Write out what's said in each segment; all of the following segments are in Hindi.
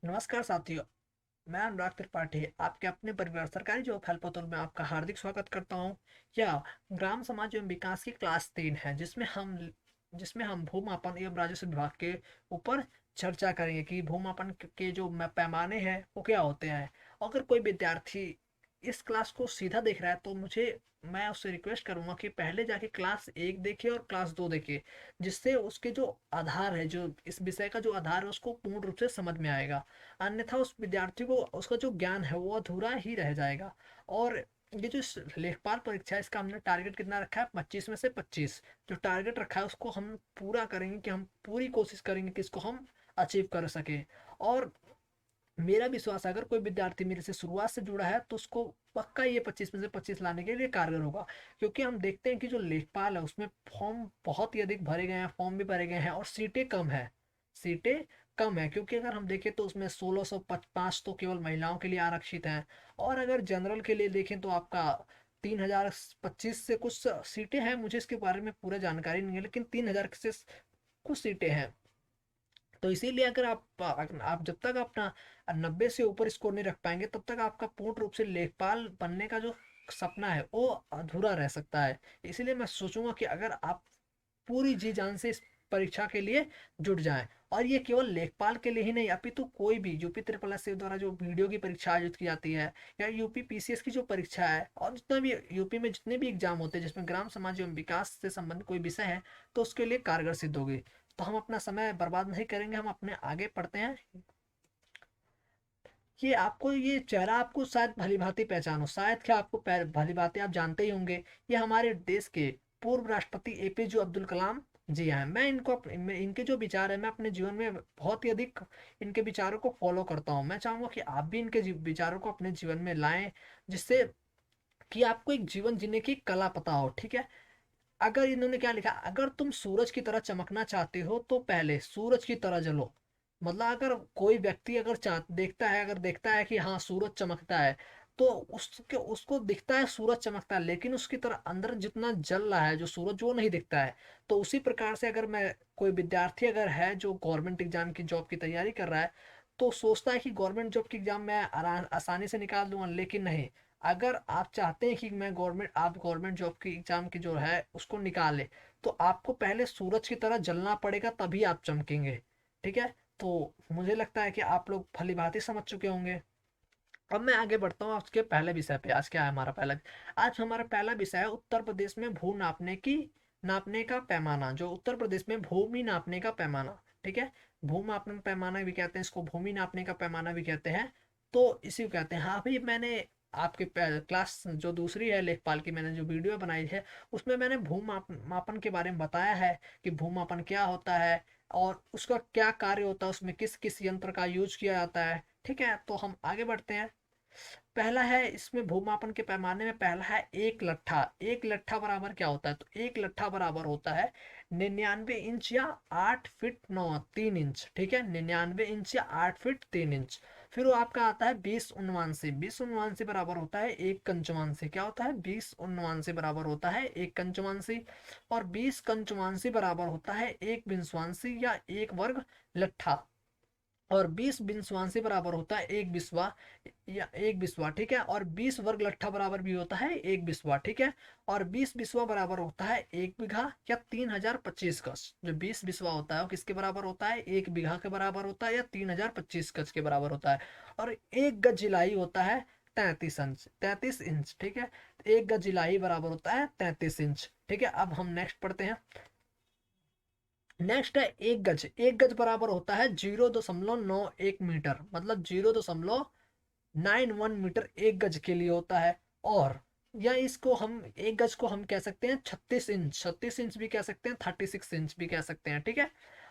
नमस्कार साथियों। मैं अनुराग त्रिपाठी आपके अपने परिवार सरकारी जॉब हेल्पर में आपका हार्दिक स्वागत करता हूं। यह ग्राम समाज एवं विकास की क्लास 3 है जिसमें हम भूमापन एवं राजस्व विभाग के ऊपर चर्चा करेंगे कि भूमापन के जो पैमाने हैं वो क्या होते हैं। अगर कोई विद्यार्थी इस क्लास को सीधा देख रहा है तो मैं उससे रिक्वेस्ट करूंगा कि पहले जाके क्लास 1 देखे और क्लास 2 देखे, जिससे उसके जो आधार है, जो इस विषय का जो आधार है, उसको पूर्ण रूप से समझ में आएगा। अन्यथा उस विद्यार्थी को उसका जो ज्ञान है वो अधूरा ही रह जाएगा। और ये जो लेखपाल परीक्षा है इसका हमने टारगेट कितना रखा है, 25 में से 25। जो टारगेट रखा है उसको हम पूरा करेंगे, कि हम पूरी कोशिश करेंगे कि इसको हम अचीव कर सके। और मेरा विश्वास है अगर कोई विद्यार्थी मेरे से शुरुआत से जुड़ा है तो उसको पक्का ये 25 में से 25 लाने के लिए कारगर होगा। क्योंकि हम देखते हैं कि जो लेखपाल है उसमें फॉर्म बहुत ही अधिक भरे गए हैं, फॉर्म भी भरे गए हैं और सीटें कम है। सीटें कम है क्योंकि अगर हम देखें तो उसमें 1605 तो केवल महिलाओं के लिए आरक्षित हैं। और अगर जनरल के लिए देखें तो आपका 3025 से कुछ सीटें हैं। मुझे इसके बारे में पूरा जानकारी नहीं है, लेकिन 3000 से कुछ सीटें हैं। तो इसीलिए अगर आप जब तक अपना 90 से ऊपर स्कोर नहीं रख पाएंगे तब तक आपका पूर्ण रूप से लेखपाल बनने का जो सपना है वो अधूरा रह सकता है। इसीलिए मैं सोचूंगा कि अगर आप पूरी जी जान से इस परीक्षा के लिए जुट जाएं। और ये केवल लेखपाल के लिए ही नहीं, अपितु कोई भी यूपी ट्रिपल एस द्वारा जो वीडियो की परीक्षा आयोजित की जाती है, या यूपी पीसीएस की जो परीक्षा है, और जितना भी यूपी में जितने भी एग्जाम होते हैं जिसमें ग्राम समाज एवं विकास से संबंधित कोई विषय है, तो उसके लिए कारगर सिद्ध होगी। तो हम अपना समय बर्बाद नहीं करेंगे, हम अपने आगे पढ़ते हैं। ये चेहरा आपको शायद भली भांति पहचानो, शायद क्या आपको भली भांति आप जानते ही होंगे। ये हमारे देश के पूर्व राष्ट्रपति एपीजे अब्दुल कलाम जी हैं। इनके जो विचार है मैं अपने जीवन में बहुत ही अधिक इनके विचारों को फॉलो करता हूँ। मैं चाहूंगा कि आप भी इनके विचारों को अपने जीवन में लाएं, जिससे कि आपको एक जीवन जीने की कला पता हो। ठीक है। अगर इन्होंने क्या लिखा, अगर तुम सूरज की तरह चमकना चाहते हो तो पहले सूरज की तरह जलो। मतलब अगर कोई व्यक्ति अगर देखता है कि हाँ सूरज चमकता है, तो उसके उसको दिखता है सूरज चमकता है, लेकिन उसकी तरह अंदर जितना जल रहा है जो सूरज वो नहीं दिखता है। तो उसी प्रकार से अगर मैं कोई विद्यार्थी अगर है जो गवर्नमेंट एग्जाम की जॉब की तैयारी कर रहा है, तो सोचता है कि गवर्नमेंट जॉब की एग्जाम मैं आसानी से निकाल दूंगा, लेकिन नहीं। अगर आप चाहते हैं कि आप गवर्नमेंट जॉब की एग्जाम की जो है उसको निकाले, तो आपको पहले सूरज की तरह जलना पड़ेगा, तभी आप चमकेंगे। ठीक है। तो मुझे लगता है कि आप लोग भली भांति समझ चुके होंगे। अब मैं आगे बढ़ता हूँ आज के पहले विषय पे। आज क्या है हमारा पहला विषय है उत्तर प्रदेश में भू नापने का पैमाना। जो उत्तर प्रदेश में भूमि नापने का पैमाना। ठीक है। भू मापन पैमाना भी कहते हैं इसको, भूमि नापने का पैमाना भी कहते हैं। तो इसी को कहते हैं। हाँ भाई, मैंने आपके क्लास जो दूसरी है लेखपाल की, मैंने जो वीडियो बनाई है उसमें मैंने मापन के बारे में बताया है कि भूमापन क्या होता है और उसका क्या कार्य होता है, उसमें किस किस यंत्र का यूज किया जाता है। ठीक है। तो हम आगे बढ़ते हैं। पहला है इसमें भूमापन के पैमाने में, पहला है एक लट्ठा। एक लट्ठा बराबर क्या होता है, तो एक लट्ठा बराबर होता है 99 इंच या 8 फीट 9 3 इंच। ठीक है। 99 इंच या 8 फीट 3 इंच। फिर वो आपका आता है 20 उनवांसी। 20 उनवांसी बराबर होता है 1 कंचवांसी। क्या होता है, 20 उनवांसी बराबर होता है 1 कंचवांसी। और 20 कंचवांसी बराबर होता है 1 बिंसवांसी या 1 वर्ग लट्ठा। और 20 बिंसवांसी बराबर होता है 1 बिस्वा या 1 बिस्वा। ठीक है। और 20 वर्ग लट्ठा बराबर भी होता है 1 बिस्वा। ठीक है। और 20 बिस्वा बराबर होता है 1 बीघा या 3025 गज। जो 20 बिस्वा होता है वो किसके बराबर होता है, 1 बीघा के बराबर होता है या 3025 गज के बराबर होता है। और 1 गज जिलाई होता है 33 इंच। ठीक है। 1 गज जिलाई बराबर होता है 33 इंच। ठीक है। अब हम नेक्स्ट पढ़ते हैं। नेक्स्ट है एक गज। एक गज बराबर होता है 0.91 मीटर। मतलब 0.91 मीटर एक गज के लिए होता है। और या इसको हम एक गज को हम कह सकते हैं 36 इंच। 36 इंच भी कह सकते हैं, 36 इंच भी कह सकते हैं। ठीक है।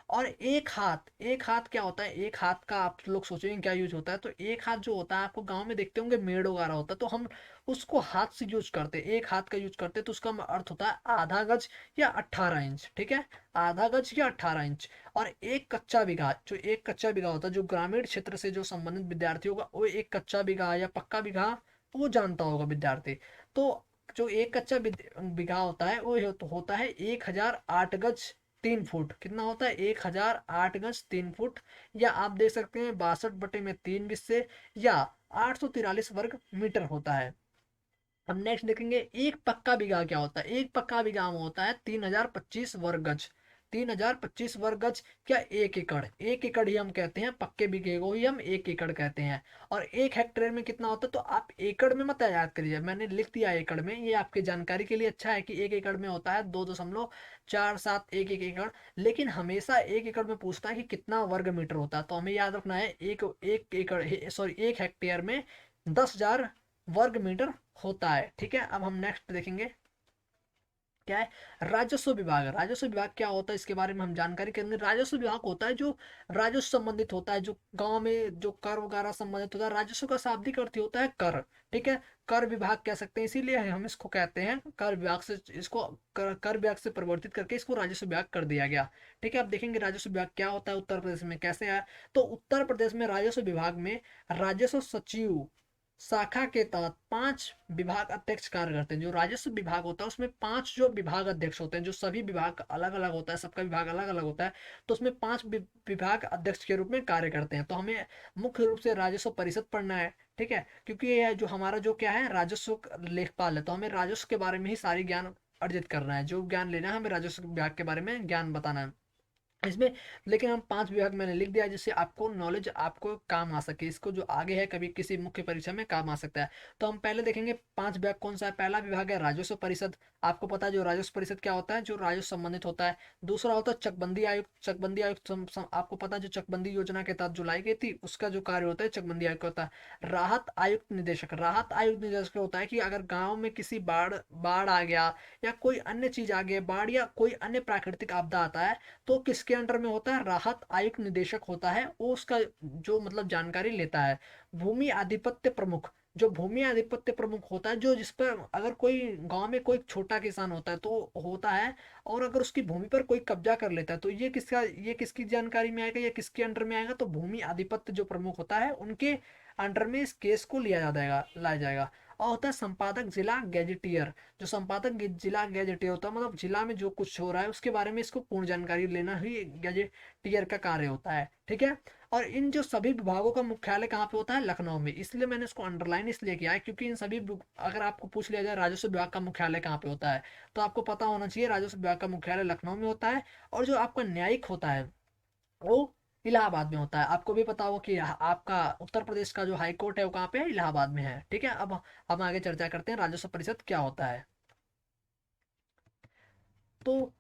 और एक हाथ क्या होता है, एक हाथ का आप लोग सोचेंगे क्या यूज होता है, तो एक हाथ जो होता है आपको गांव में देखते होंगे मेड़ वगैरह होता है, तो हम उसको हाथ से यूज करते हैं, एक हाथ का यूज करते हैं, तो उसका अर्थ होता है आधा गज या 18 इंच। ठीक है। आधा गज या 18 इंच। और एक कच्चा बीघा, जो एक कच्चा बीघा होता है, जो ग्रामीण क्षेत्र से जो संबंधित विद्यार्थी होगा वो एक कच्चा बीघा या पक्का बीघा वो जानता होगा विद्यार्थी। तो जो एक कच्चा बीघा होता है वो होता है 1008 गज 3 फुट कितना होता है, 1008 गज 3 फुट, या आप देख सकते हैं 62/3 या 843 वर्ग मीटर होता है। अब नेक्स्ट देखेंगे एक पक्का बीघा क्या होता है। एक पक्का बीघा में होता है 3025 वर्ग गज। 3025 वर्ग गज क्या, 1 एकड़। 1 एकड़ ही हम कहते हैं, पक्के बीघे को ही हम 1 एकड़ कहते हैं। और 1 हेक्टेयर में कितना होता है, तो आप एकड़ में मत याद करिए, मैंने लिख दिया एकड़ में, ये आपकी जानकारी के लिए अच्छा है कि 1 एकड़ में होता है 2.47 लेकिन हमेशा 1 एकड़ में पूछता है कि कितना वर्ग मीटर होता है, तो हमें याद रखना है एक एकड़, सॉरी 1 हेक्टेयर में 10,000 वर्ग मीटर होता है। ठीक है, अब हम नेक्स्ट देखेंगे क्या है, राजस्व विभाग। राजस्व विभाग क्या होता है इसके बारे में हम जानकारी करेंगे। राजस्व विभाग होता है जो राजस्व संबंधित होता है, जो गांव में जो कर वगैरह संबंधित होता है। राजस्व का शाब्दिक अर्थ ही होता है कर। ठीक है, कर विभाग कह सकते हैं, इसीलिए हम इसको कहते हैं कर विभाग से, इसको कर विभाग से परिवर्तित करके इसको राजस्व विभाग कर दिया गया। ठीक है, अब देखेंगे राजस्व विभाग क्या होता है उत्तर प्रदेश में, कैसे आया। तो उत्तर प्रदेश में राजस्व विभाग में राजस्व सचिव शाखा के तहत 5 विभाग अध्यक्ष कार्य करते हैं। जो राजस्व विभाग होता है उसमें 5 जो विभाग अध्यक्ष होते हैं, जो सभी विभाग अलग अलग होता है, सबका विभाग अलग अलग होता है, तो उसमें 5 विभाग अध्यक्ष के रूप में कार्य करते हैं। तो हमें मुख्य रूप से राजस्व परिषद पढ़ना है। ठीक है, क्योंकि ये जो हमारा जो क्या है राजस्व लेखपाल है, तो हमें राजस्व के बारे में ही सारी ज्ञान अर्जित करना है। जो ज्ञान लेना है हमें राजस्व विभाग के बारे में ज्ञान बताना है इसमें। लेकिन हम 5 विभाग मैंने लिख दिया जिससे आपको नॉलेज आपको काम आ सके, इसको जो आगे है कभी किसी मुख्य परीक्षा में काम आ सकता है। तो हम पहले देखेंगे 5 विभाग कौन सा है। पहला विभाग है राजस्व परिषद। आपको पता है जो राजस्व परिषद क्या होता है, जो राजस्व संबंधित होता है। दूसरा होता है चकबंदी आयुक्त। चकबंदी आयुक्त आपको पता है जो चकबंदी योजना के तहत जो लाई गई थी उसका जो कार्य होता है चकबंदी आयुक्त होता है। राहत आयुक्त निदेशक। राहत आयुक्त निदेशक होता है कि अगर गाँव में किसी बाढ़ बाढ़ आ गया या कोई अन्य चीज आ गई, बाढ़ या कोई अन्य प्राकृतिक आपदा आता है, तो किसके अंडर में होता है, राहत आयुक्त निदेशक होता है, वो उसका जो मतलब जानकारी लेता है। भूमि आधिपत्य प्रमुख। जो भूमि आधिपत्य प्रमुख होता है, जो जिस पर अगर कोई गांव में कोई छोटा किसान होता है तो होता है, और अगर उसकी भूमि पर कोई कब्जा कर लेता है तो ये किसकी जानकारी में आएगा, ये किसके अंडर में आएगा, तो भूमि आधिपत्य जो प्रमुख होता है उनके अंडर में इस केस को लाया जाएगा। और होता है संपादक जिला गैजेटियर। जो संपादक जिला गैजेटियर होता है, मतलब जिला में जो कुछ हो रहा है उसके बारे में इसको पूर्ण जानकारी लेना ही गैजेटियर का कार्य होता है। ठीक है, और इन जो सभी विभागों का मुख्यालय कहाँ पे होता है, लखनऊ में। इसलिए मैंने इसको अंडरलाइन इसलिए किया है क्योंकि इन सभी अगर आपको पूछ लिया जाए राजस्व विभाग का मुख्यालय कहाँ पे होता है, तो आपको पता होना चाहिए राजस्व विभाग का मुख्यालय लखनऊ में होता है। और जो आपका न्यायिक होता है वो इलाहाबाद में होता है। आपको भी पता होगा कि आपका उत्तर प्रदेश का जो हाई कोर्ट है वो कहाँ पे है, इलाहाबाद में है। ठीक है, अब हम आगे चर्चा करते हैं राजस्व परिषद क्या होता है। तो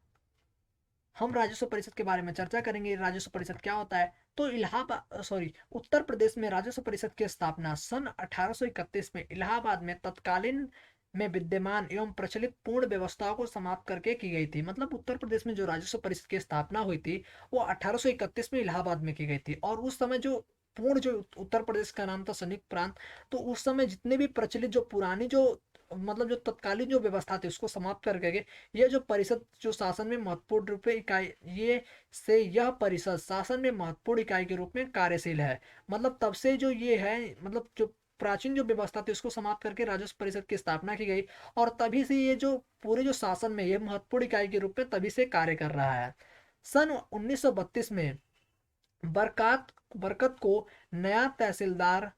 हम राजस्व परिषद के बारे में चर्चा करेंगे, राजस्व परिषद क्या होता है। तो इलाहाबाद सॉरी उत्तर प्रदेश में राजस्व परिषद की स्थापना सन 1831 में इलाहाबाद में तत्कालीन में विद्यमान एवं प्रचलित पूर्ण व्यवस्थाओं को समाप्त करके की गई थी। मतलब उत्तर प्रदेश में जो राजस्व परिषद की स्थापना हुई थी वो 1831 में इलाहाबाद में की गई थी। और उस समय जो पूर्ण जो उत्तर प्रदेश का नाम था संयुक्त प्रांत, तो उस समय जितने भी प्रचलित जो पुरानी जो मतलब जो तत्कालीन जो व्यवस्था थी उसको समाप्त करके ये जो परिषद जो शासन में महत्वपूर्ण रूप में इकाई, ये से यह परिषद शासन में महत्वपूर्ण इकाई के रूप में कार्यशील है। मतलब तब से जो ये है, मतलब जो प्राचीन जो व्यवस्था थी उसको समाप्त करके राजस्व परिषद की स्थापना की गई, और तभी से ये जो पूरे जो शासन में ये महत्वपूर्ण इकाई के रूप में तभी से कार्य कर रहा है। सन 1932 में बरकत बरकत को नया तहसीलदार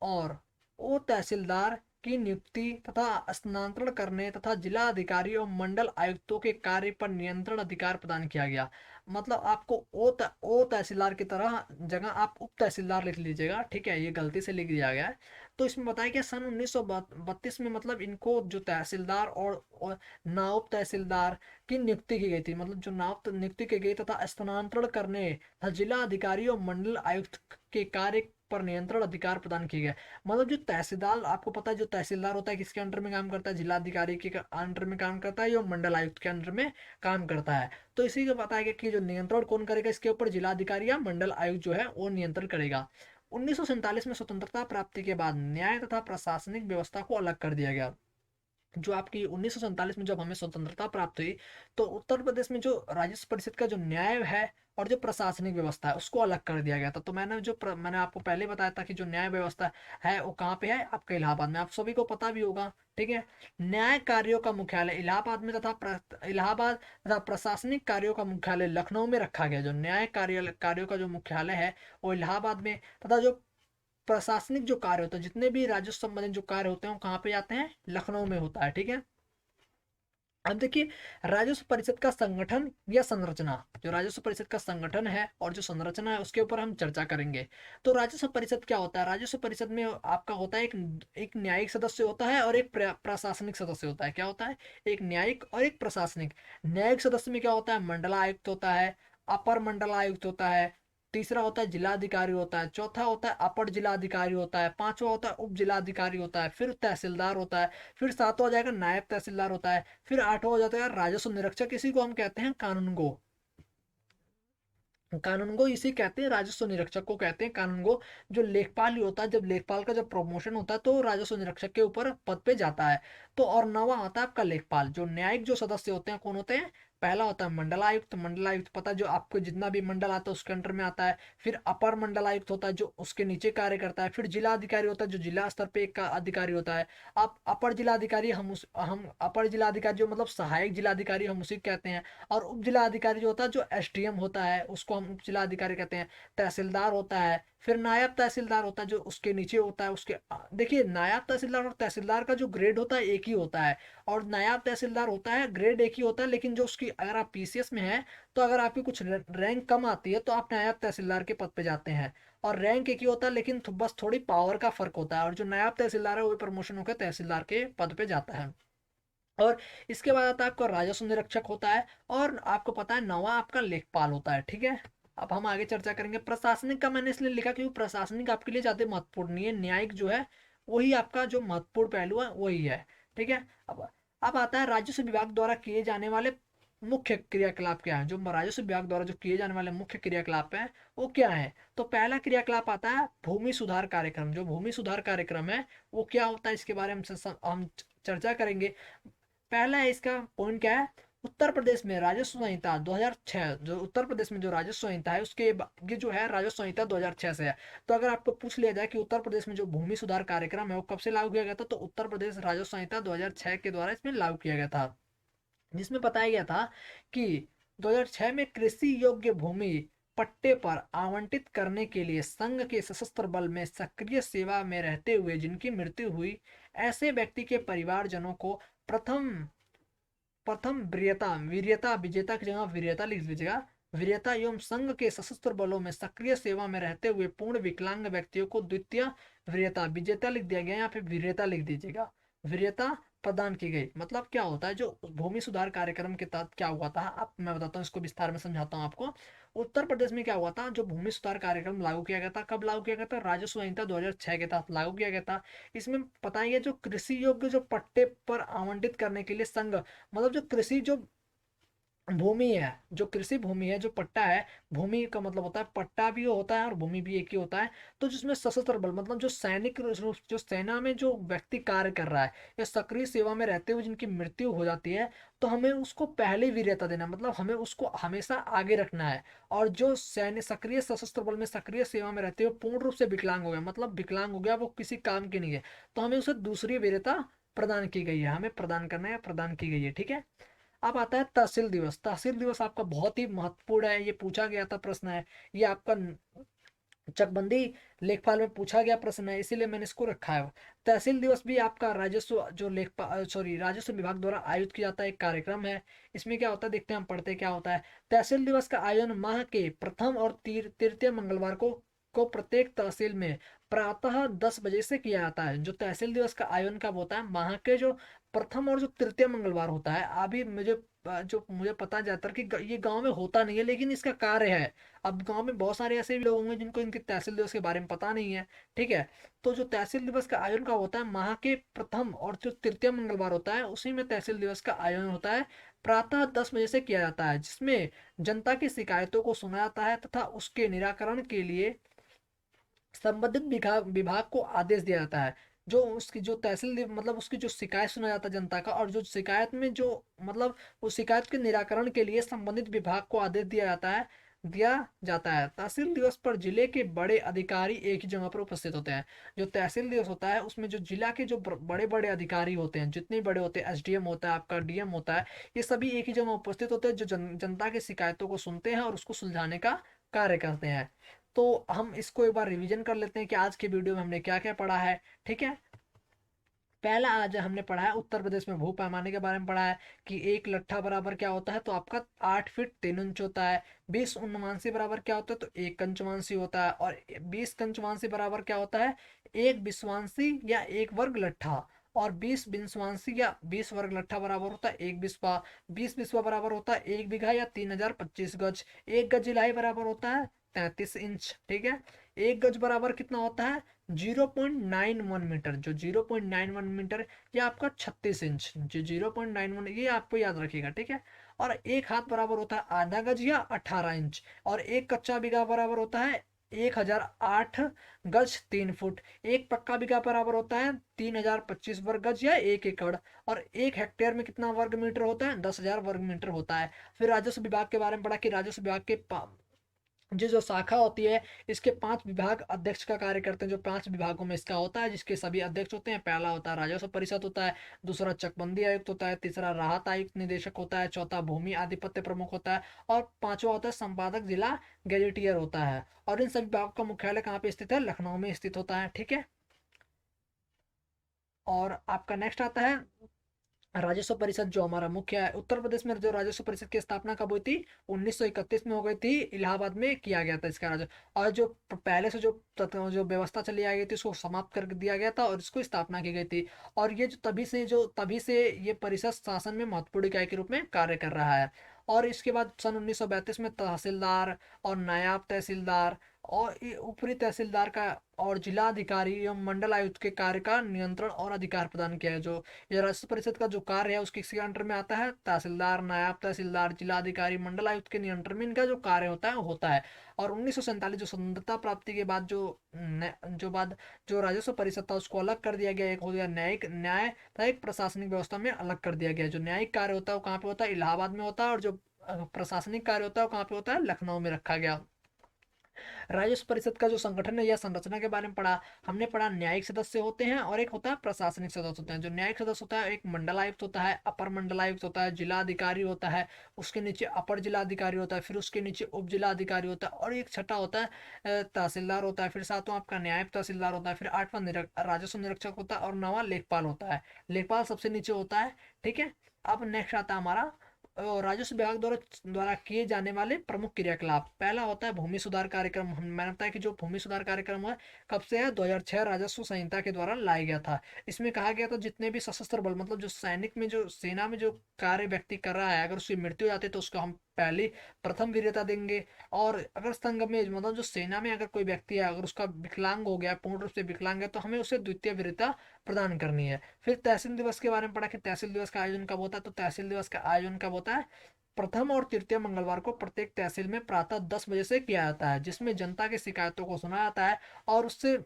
और ओ तहसीलदार की नियुक्ति तथा स्थानांतरण करने तथा जिला अधिकारी और मंडल आयुक्तों के कार्य पर नियंत्रण अधिकार प्रदान किया गया। मतलब आपको ओ तहसीलदार की तरह जगह आप उप तहसीलदार लिख लीजिएगा। ठीक है, ये गलती से लिख दिया गया है। तो इसमें बताया कि सन 1932 में मतलब इनको जो तहसीलदार और नायब तहसीलदार की नियुक्ति की गई थी। मतलब जो नायब नियुक्ति की गई तथा स्थानांतरण करने तथा जिला अधिकारी और मंडल आयुक्त के कार्य पर नियंत्रण अधिकार प्रदान किए गए। मतलब जो तहसीलदार, आपको पता है जो तहसीलदार होता है किसके अंडर में काम करता है, जिलाधिकारी के अंडर में काम करता है, या मंडल आयुक्त के अंडर में काम करता है। तो इसी को बताया गया कि जो नियंत्रण कौन करेगा इसके ऊपर, जिलाधिकारी या मंडल आयुक्त जो है वो नियंत्रण करेगा। 1947 में स्वतंत्रता प्राप्ति के बाद न्याय तथा प्रशासनिक व्यवस्था को अलग कर दिया गया। जो आपकी 1947 में जब हमें स्वतंत्रता प्राप्त हुई, तो उत्तर प्रदेश में जो राजस्व परिषद का जो न्याय है और जो प्रशासनिक व्यवस्था है उसको अलग कर दिया गया था। तो मैंने आपको पहले बताया था कि जो न्याय व्यवस्था है वो कहाँ पे है, आपके इलाहाबाद में, आप सभी को पता भी होगा। ठीक है। न्याय कार्यों का मुख्यालय इलाहाबाद में तथा इलाहाबाद तथा प्रशासनिक कार्यों का मुख्यालय लखनऊ में रखा गया। जो न्याय कार्यों का जो मुख्यालय है वो इलाहाबाद में, तथा जो प्रशासनिक जो कार्य होते हैं, जितने भी राजस्व संबंधित जो कार्य होते हैं वो कहाँ पे जाते हैं, लखनऊ में होता है। ठीक है। अब देखिए, राजस्व परिषद का संगठन या संरचना, जो राजस्व परिषद का संगठन है और जो संरचना है उसके ऊपर हम चर्चा करेंगे। तो राजस्व परिषद क्या होता है, राजस्व परिषद में आपका होता है एक एक न्यायिक सदस्य होता है और एक प्रशासनिक सदस्य होता है। क्या होता है, एक न्यायिक और एक प्रशासनिक। न्यायिक सदस्य में क्या होता है, मंडलायुक्त होता है, अपर मंडलायुक्त होता है, तीसरा होता है जिलाधिकारी होता है, चौथा होता है अपर जिलाधिकारी होता है, पांचवा होता है उप जिलाधिकारी होता है, फिर तहसीलदार होता है, फिर सातवां हो जाएगा नायब तहसीलदार होता है, फिर आठवां हो जाता है राजस्व निरीक्षक, इसी को हम कहते हैं कानूनगो। कानूनगो इसी कहते हैं, राजस्व निरीक्षक को कहते हैं कानूनगो। जो लेखपाल ही होता है, जब लेखपाल का जब प्रमोशन होता है तो राजस्व निरीक्षक के ऊपर पद पे जाता है। तो और नवा आता है आपका लेखपाल। जो न्यायिक जो सदस्य होते हैं कौन होते हैं, पहला होता है मंडलायुक्त। मंडलायुक्त पता है, जो आपको जितना भी मंडल आता है उसके अंडर में आता है। फिर अपर मंडलायुक्त होता है जो उसके नीचे कार्य करता है। फिर जिला अधिकारी होता है जो जिला स्तर पे एक का अधिकारी होता है। अब अपर जिलाधिकारी हम अपर जिलाधिकारी जो मतलब सहायक जिलाधिकारी हम उसी को कहते हैं। और उप जिलाधिकारी जो होता है, जो एसडीएम होता है, उसको हम उप जिलाधिकारी कहते हैं। तहसीलदार होता है, फिर नायब तहसीलदार होता है जो उसके नीचे होता है। उसके देखिए, नायब तहसीलदार और तहसीलदार का जो ग्रेड होता है एक ही होता है। और नायब तहसीलदार होता है ग्रेड एक ही होता है, लेकिन जो उसकी अगर आप पीसीएस में हैं तो अगर आपकी कुछ रैंक कम आती है तो आप नायब तहसीलदार के पद पे जाते हैं। और रैंक एक ही होता है, लेकिन बस थोड़ी पावर का फर्क होता है। और जो नायब तहसीलदार है वो प्रमोशन होकर तहसीलदार के पद पे जाता है। और इसके बाद आता है आपका राजस्व निरीक्षक होता है। और आपको पता है नवा आपका लेखपाल होता है। ठीक है। अब हम आगे चर्चा करेंगे। प्रशासनिक का मैंने इसलिए लिखा क्योंकि प्रशासनिक आपके लिए ज्यादा महत्वपूर्ण नहीं है, न्यायिक जो है वही आपका जो महत्वपूर्ण पहलू है वही है। ठीक है। अब आता है राजस्व विभाग द्वारा किए जाने वाले मुख्य क्रियाकलाप क्या है। जो राजस्व विभाग द्वारा जो किए जाने वाले मुख्य क्रियाकलाप हैं वो क्या है। तो पहला क्रियाकलाप आता है भूमि सुधार कार्यक्रम। जो भूमि सुधार कार्यक्रम है वो क्या होता है, इसके बारे में हम चर्चा करेंगे। पहला है इसका पॉइंट क्या है, उत्तर प्रदेश में राजस्व संहिता 2006, जो उत्तर प्रदेश में जो राजस्व संहिता है उसके ये जो है राजस्व संहिता 2006 से है। तो अगर आपको पूछ लिया जाए कि उत्तर प्रदेश में जो भूमि सुधार कार्यक्रम है वो कब से लागू किया गया था, तो उत्तर प्रदेश राजस्व संहिता 2006 के द्वारा इसमें लागू किया गया था। जिसमें बताया गया था कि 2006 में कृषि योग्य भूमि पट्टे पर आवंटित करने के लिए संघ के सशस्त्र बल में सक्रिय सेवा में रहते हुए जिनकी मृत्यु हुई, ऐसे व्यक्ति के परिवारजनों को प्रथम प्रथम वीर्यता वीर्यता विजेता की जगह वीर्यता लिख दीजिएगा। वीर्यता एवं संघ के सशस्त्र बलों में सक्रिय सेवा में रहते हुए पूर्ण विकलांग व्यक्तियों को द्वितीय वीर्यता, विजेता लिख दिया गया, यहाँ पे वीर्यता लिख दीजिएगा। वीर्यता प्रदान की गई। मतलब क्या होता है, जो भूमि सुधार कार्यक्रम के तहत क्या हुआ था, अब मैं बताता हूँ, इसको विस्तार में समझाता हूँ आपको। उत्तर प्रदेश में क्या हुआ था, जो भूमि सुधार कार्यक्रम लागू किया गया था, कब लागू किया गया था, राजस्व संहिता 2006 के तहत लागू किया गया था। इसमें बताइए, जो कृषि योग्य जो पट्टे पर आवंटित करने के लिए संघ, मतलब जो कृषि जो भूमि है, जो कृषि भूमि है, जो पट्टा है, भूमि का मतलब होता है पट्टा भी होता है और भूमि भी एक ही होता है। तो जिसमें सशस्त्र बल मतलब जो सैनिक रूप जो सेना में जो व्यक्ति कार्य कर रहा है या सक्रिय सेवा में रहते हुए जिनकी मृत्यु हो जाती है, तो हमें उसको पहले वीरता देना, मतलब हमें उसको हमेशा आगे रखना है। और जो सैन्य सक्रिय सशस्त्र बल में सक्रिय सेवा में रहते हुए पूर्ण रूप से विकलांग हो गया, मतलब विकलांग हो गया, वो किसी काम की नहीं है, तो हमें उसे दूसरी वीरता प्रदान की गई है, हमें प्रदान करना है, प्रदान की गई है। ठीक है। अब आता है तहसील दिवस। तहसील दिवस आपका बहुत ही महत्वपूर्ण है, ये पूछा गया था प्रश्न है। ये आपका चकबंदी लेखपाल में पूछा गया प्रश्न है, इसीलिए मैंने इसको रखा है। तहसील दिवस भी आपका राजस्व जो लेखपाल सॉरी राजस्व विभाग द्वारा आयोजित किया जाता है एक कार्यक्रम है। इसमें क्या होता है देखते हैं, हम पढ़ते क्या होता है। तहसील दिवस का आयोजन माह के प्रथम और तृतीय मंगलवार को प्रत्येक तहसील में प्रातः 10 बजे से किया जाता है। जो तहसील दिवस का आयोजन कब होता है, माह के जो प्रथम और जो तृतीय मंगलवार होता है। अभी मुझे पता जाता है कि ये गांव में होता नहीं है, लेकिन इसका कार्य है। अब गांव में बहुत सारे ऐसे भी लोग होंगे जिनको इनके तहसील दिवस के बारे में पता नहीं है। ठीक है। तो जो तहसील दिवस का आयोजन का होता है, माह के प्रथम और जो तृतीय मंगलवार होता है उसी में तहसील दिवस का आयोजन होता है। प्रातः 10 बजे से किया जाता है, जिसमें जनता की शिकायतों को सुना जाता है तथा उसके निराकरण के लिए संबंधित विभाग को आदेश दिया जाता है। जो उसकी जो तहसील मतलब उसकी जो शिकायत सुना जाता है जनता का, और जो शिकायत में जो मतलब उस शिकायत के निराकरण के लिए संबंधित विभाग को आदेश दिया जाता है। तहसील दिवस पर जिले के बड़े अधिकारी एक ही जगह पर उपस्थित होते हैं। जो तहसील दिवस होता है उसमें जो जिला के जो बड़े बड़े अधिकारी होते हैं, जितने बड़े होते हैं, एसडीएम होता है, आपका डीएम होता है, ये सभी एक ही जगह उपस्थित होते हैं, जो जनता की शिकायतों को सुनते हैं और उसको सुलझाने का कार्य करते हैं। तो हम इसको एक बार रिवीजन कर लेते हैं कि आज की वीडियो में हमने क्या क्या पढ़ा है। ठीक है, पहला आज हमने पढ़ा है उत्तर प्रदेश में भू पैमाने के बारे में पढ़ा है कि एक लट्ठा बराबर क्या होता है, तो आपका 8 फीट 3 इंच होता है। 20 उन्वांशी बराबर क्या होता है, तो 1 कंचवांशी होता है। और 20 कंचवांशी बराबर क्या होता है, 1 विश्वांशी या 1 वर्ग लट्ठा। और 20 बिंसवांशी या 20 वर्ग लट्ठा बराबर होता है 1 बिस्वा। 20 बिस्वा बराबर होता है 1 बीघा या 3025 गज। 1 गज इलाई बराबर होता है 33 इंच। ठीक है, 1 गज बराबर कितना होता है, 0.91 मीटर। जो 0.91 मीटर, ये आपका 36 इंच। जो 0.91, ये आपको याद रखिएगा। ठीक है, और एक हाथ बराबर होता है आधा गज या 18 इंच। और एक कच्चा बीघा बराबर होता है 1008 गज 3 फुट। एक पक्का बीघा बराबर होता है 3025 वर्ग गज या 1 एकड़। और 1 हेक्टेयर में कितना वर्ग मीटर होता है, 10,000 वर्ग मीटर होता है। फिर राजस्व विभाग के बारे में पढ़ा कि राजस्व विभाग के जो शाखा होती है, इसके 5 विभाग अध्यक्ष का कार्य करते हैं। जो 5 विभागों में इसका होता है, जिसके सभी अध्यक्ष होते हैं। पहला होता है राजस्व परिषद होता है, दूसरा चकबंदी आयुक्त होता है, तीसरा राहत आयुक्त निदेशक होता है, चौथा भूमि आधिपत्य प्रमुख होता है, और पांचवा होता है संपादक जिला गैजेटियर होता है। और इन सभी विभागों का मुख्यालय कहाँ पे स्थित है, लखनऊ में स्थित होता है। ठीक है, और आपका नेक्स्ट आता है राजस्व परिषद, जो हमारा मुख्य है। उत्तर प्रदेश में जो राजस्व परिषद की स्थापना कब हुई थी, 1931 में हो गई थी। इलाहाबाद में किया गया था इसका राजस्व। और जो पहले से जो व्यवस्था चली आ गई थी, उसको समाप्त कर दिया गया था और इसको स्थापना की गई थी। और ये जो तभी से ये परिषद शासन में महत्वपूर्ण इकाई के रूप में कार्य कर रहा है। और इसके बाद सन 1932 में तहसीलदार और नायब तहसीलदार और ये ऊपरी तहसीलदार का और जिला अधिकारी एवं मंडल आयुक्त के कार्य का नियंत्रण और अधिकार प्रदान किया है। जो ये राजस्व परिषद का जो कार्य है, उसके किसी अंडर में आता है, तहसीलदार, नायब तहसीलदार, जिलाधिकारी, मंडल आयुक्त के नियंत्रण में इनका जो कार्य होता है। और 1947 जो स्वतंत्रता प्राप्ति के बाद जो राजस्व परिषद था, उसको अलग कर दिया गया। एक हो गया न्यायिक प्रशासनिक व्यवस्था में अलग कर दिया गया। जो न्यायिक कार्य होता है वो कहाँ पे होता है, इलाहाबाद में होता है। और जो प्रशासनिक कार्य होता है वो कहाँ पे होता है, लखनऊ में रखा गया। राजस्व परिषद का जो संगठन है या संरचना के बारे में पढ़ा, हमने पढ़ा न्यायिक सदस्य होते हैं और एक होता है प्रशासनिक सदस्य होते हैं। जो न्यायिक सदस्य होता है, एक मंडलायुक्त होता है, अपर मंडलायुक्त होता है, जिला अधिकारी होता है, उसके नीचे अपर जिला अधिकारी होता है, फिर उसके नीचे उप जिला अधिकारी होता है, और एक छठा होता है तहसीलदार होता है, फिर सातवां आपका न्यायिक तहसीलदार होता है, फिर आठवां राजस्व निरीक्षक होता है, और नौवां लेखपाल होता है। लेखपाल सबसे नीचे होता है। ठीक है, अब नेक्स्ट आता है हमारा राजस्व विभाग द्वारा द्वारा किए जाने वाले प्रमुख क्रियाकलाप। पहला होता है भूमि सुधार कार्यक्रम। मैंने बताया कि जो भूमि सुधार कार्यक्रम है, कब से है, 2006 राजस्व संहिता के द्वारा लाया गया था। इसमें कहा गया था जितने भी सशस्त्र बल, मतलब जो सैनिक में जो सेना में जो कार्य व्यक्ति कर रहा है, अगर उसकी मृत्यु हो जाती है तो उसको हम पहली प्रथम वीरता देंगे। और अगर संघ में मतलब जो सेना में अगर कोई व्यक्ति है, अगर उसका विकलांग हो गया, पूर्ण रूप से विकलांग है, तो हमें उसे द्वितीय वीरता प्रदान करनी है। फिर तहसील दिवस के बारे में पढ़ा कि तहसील दिवस का आयोजन कब होता है, तो तहसील दिवस का आयोजन कब होता है, प्रथम और तृतीय मंगलवार को प्रत्येक तहसील में प्रातः 10 बजे से किया जाता है, जिसमें जनता की शिकायतों को सुना जाता है और उससे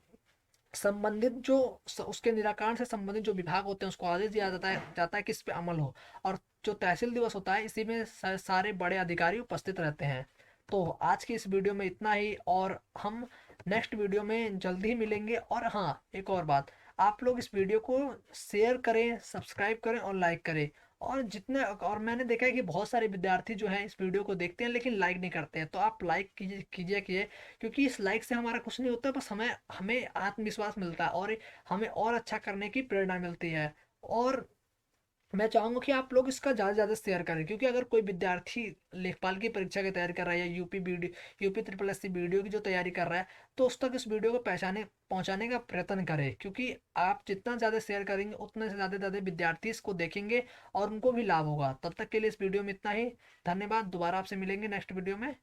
संबंधित उसके निराकरण से संबंधित जो विभाग होते हैं, उसको आदेश दिया जाता है कि इस पे अमल हो। और जो तहसील दिवस होता है, इसी में सारे बड़े अधिकारी उपस्थित रहते हैं। तो आज की इस वीडियो में इतना ही, और हम नेक्स्ट वीडियो में जल्दी ही मिलेंगे। और हाँ, एक और बात, आप लोग इस वीडियो को शेयर करें, सब्सक्राइब करें और लाइक करें। और मैंने देखा है कि बहुत सारे विद्यार्थी जो हैं इस वीडियो को देखते हैं लेकिन लाइक नहीं करते हैं, तो आप लाइक कीजिए कीजिए कीजिए, क्योंकि इस लाइक से हमारा कुछ नहीं होता, बस हमें हमें आत्मविश्वास मिलता है और हमें और अच्छा करने की प्रेरणा मिलती है। और मैं चाहूंगा कि आप लोग इसका ज़्यादा से ज़्यादा शेयर करें, क्योंकि अगर कोई विद्यार्थी लेखपाल की परीक्षा की तैयारी कर रहा है या UP triple S C video की जो तैयारी कर रहा है, तो उस तक इस वीडियो को पहुंचाने का प्रयत्न करें। क्योंकि आप जितना ज़्यादा शेयर करेंगे, उतने से ज़्यादा विद्यार्थी इसको देखेंगे और उनको भी लाभ होगा। तब तक के लिए इस वीडियो में इतना ही। धन्यवाद, दोबारा आपसे मिलेंगे नेक्स्ट वीडियो में।